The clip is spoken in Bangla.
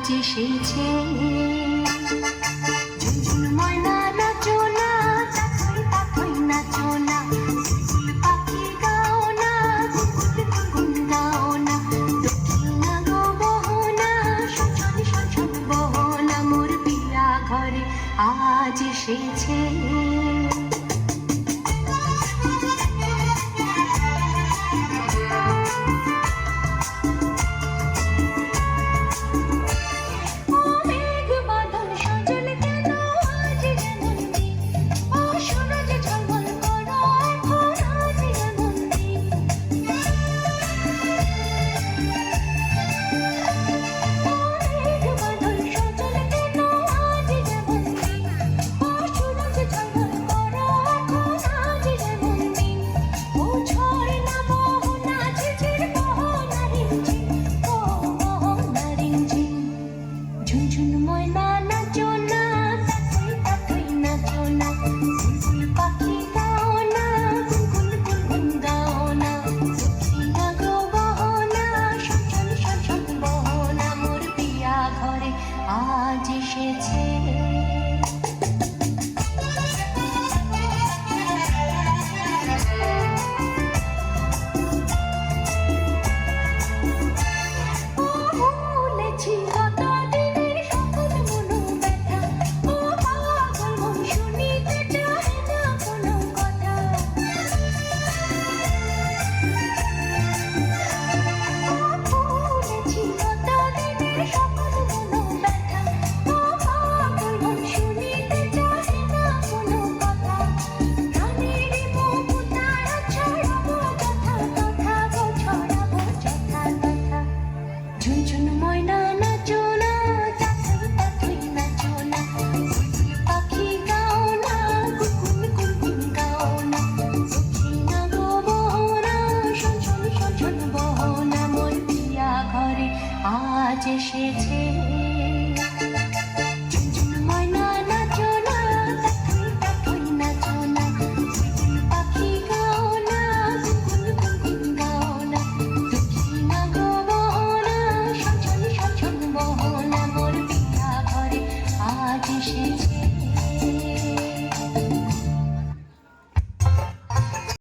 এসেছে। ঝুনঝুন ময়না নাচো না, তাথই তাথই নাচো না, বুলবুল পাখি গাও না, গুনগুন গুনগুন গাও না, দক্ষিণা গো বহনা, শোষণ শোষণ বহনা, মোর পিয়া ঘরে আজ এসেছে। ঝুনঝুন ময়না নাচো না, তাথই তাথই নাচো না, বুলবুল পাখি গাও না, গুনগুন গুনগুন গাও না, দক্ষিণা গো বহনা, শোষণ শোষণ বহনা, মোর পিয়া ঘরে আজ এসেছে। ঝুনঝুন ময়না নাচো না, তাথই তাথই নাচো না, বুলবুল পাখি গাও না, গুনগুন গুনগুন গাও না, দক্ষিণা গো বহনা, শোষণ শোষণ বহনা, মোর পিয়া ঘরে আজ এসেছে।